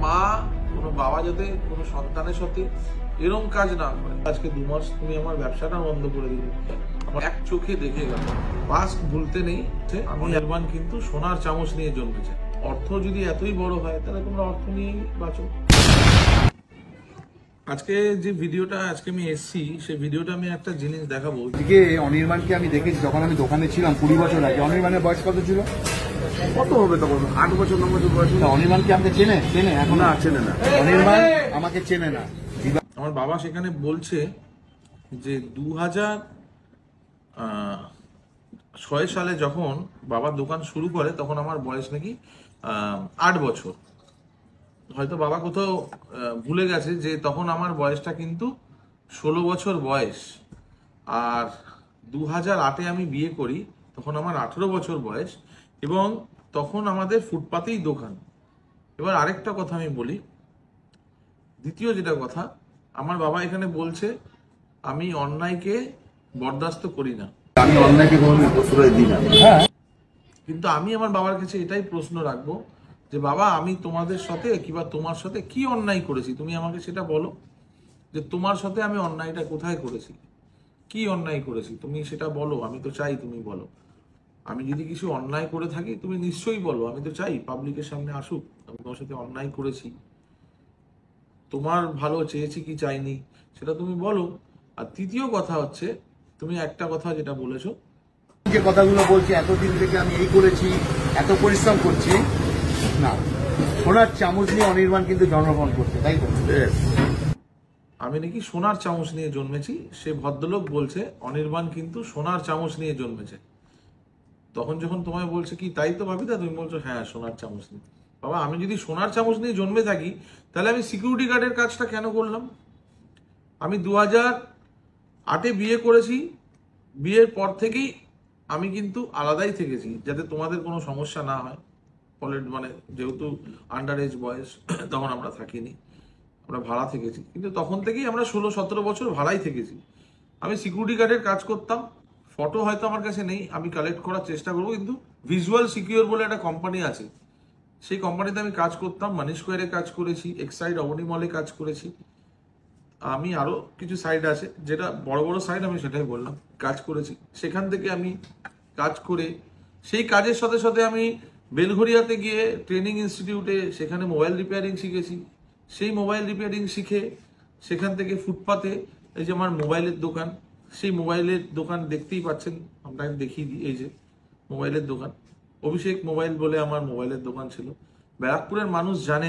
মা কোনো বাবা যাতে কোনো সন্তানের সাথে এরকম কাজ না করে। আজকে 2 মাস তুমি আমার ব্যবসাটা বন্ধ করে দিলে, আমার এক চোখে দেখে গেল। পাস্ট ভুলতে নেই, আমি অনির্বাণ কিন্তু সোনার চামচ নিয়ে জন্মেছে। অর্থ যদি এতই বড় হয় তাহলে তোমরা অর্থ নিয়েই বাঁচো। আজকে যে ভিডিওটা আজকে আমি এসছি, সেই ভিডিওটা আমি একটা জিনিস দেখাবো। আজকে অনির্বাণকে আমি দেখেছি যখন আমি দোকানে ছিলাম 20 বছর আগে। অনির্বাণের বয়স কত ছিল? কত হবে তখন? 8 বছর 9 বছর বয়স। অনির্বাণকে আমাকে চেনে এখন? না, চেনে না। অনির্বাণ আমাকে চেনে না। আমার বাবা সেখানে বলছে যে 2006 সালে যখন বাবার দোকান শুরু করে তখন আমার বয়স নাকি 8 বছর। হয়তো বাবা কোথাও ভুলে গেছে যে তখন আমার বয়সটা কিন্তু 16 বছর বয়স। আর 2008-এ আমি বিয়ে করি, তখন আমার 18 বছর বয়স, এবং তখন আমাদের ফুটপাতেই দোকান। এবার আরেকটা কথা আমি বলি, দ্বিতীয় যেটা কথা, আমার বাবা এখানে বলছে আমি অন্যায়কে বরদাস্ত করি না, আমি অন্যায়কে কোনোদিন প্রশ্রয় দিই না। কিন্তু আমি আমার বাবার কাছে এটাই প্রশ্ন রাখবো যে বাবা, আমি তোমাদের সাথে কিংবা তোমার সাথে কি অন্যায় করেছি তুমি আমাকে সেটা বলো। যে তোমার সাথে আমি অন্যায়টা কোথায় করেছি, কি অন্যায় করেছি তুমি সেটা বলো। আমি তো চাই তুমি বলো। আমি যদি কিছু অন্যায় করে থাকি তুমি নিশ্চয়ই বলো। আমি তো চাই পাবলিকের সামনে আসুক আমি তোমার সাথে অন্যায় করেছি, তোমার ভালো চেয়েছি কি চাইনি সেটা তুমি বলো। আর তৃতীয় কথা হচ্ছে, তুমি একটা কথা যেটা বলেছো, যে কথাগুলো বলছি এতদিন থেকে আমি এই করেছি, এত পরিশ্রম করছি, না, সোনার চামচ নিয়ে অনির্বাণ কিন্তু জন্মগ্রহণ করছে, তাই তো? আমি নাকি সোনার চামচ নিয়ে জন্মেছি। সে ভদ্রলোক বলছে অনির্বাণ কিন্তু সোনার চামচ নিয়ে জন্মেছে। তখন যখন তোমায় বলছে কি তাই তো ভাবি দা, তুমি বলছো হ্যাঁ সোনার চামচ নিয়ে। বাবা, আমি যদি সোনার চামচ নিয়ে জন্মে থাকি তাহলে আমি সিকিউরিটি গার্ডের কাজটা কেন করলাম? আমি 2008-এ বিয়ে করেছি, বিয়ের পর থেকেই আমি কিন্তু আলাদাই থেকেছি যাতে তোমাদের কোনো সমস্যা না হয়। মানে যেহেতু আন্ডার এজ বয়স, তখন আমরা থাকিনি, আমরা ভাড়া থেকেছি, কিন্তু তখন থেকেই আমরা 16-17 বছর ভাড়াই থেকেছি। আমি সিকিউরিটি গার্ডের কাজ করতাম। ফটো হয়তো আমার কাছে নেই, আমি কালেক্ট করার চেষ্টা করবো, কিন্তু ভিজুয়াল সিকিউর বলে একটা কোম্পানি আছে, সেই কোম্পানিতে আমি কাজ করতাম। মানি স্কোয়ারে কাজ করেছি, এক্সাইড অবনী মলে কাজ করেছি, আমি আরো কিছু সাইট আছে, যেটা বড় বড় সাইট আমি সেটাই বললাম, কাজ করেছি। সেখান থেকে আমি কাজ করে সেই কাজের সাথে সাথে আমি বেলঘরিয়াতে গিয়ে ট্রেনিং ইনস্টিটিউটে সেখানে মোবাইল রিপেয়ারিং শিখেছি। সেই মোবাইল রিপেয়ারিং শিখে সেখান থেকে ফুটপাতে এই যে আমার মোবাইলের দোকান, সেই মোবাইলের দোকান দেখতেই পাচ্ছেন, আমরা দেখিয়ে দিই, এই যে মোবাইলের দোকান, অভিষেক মোবাইল বলে আমার মোবাইলের দোকান ছিল। ব্যারাকপুরের মানুষ জানে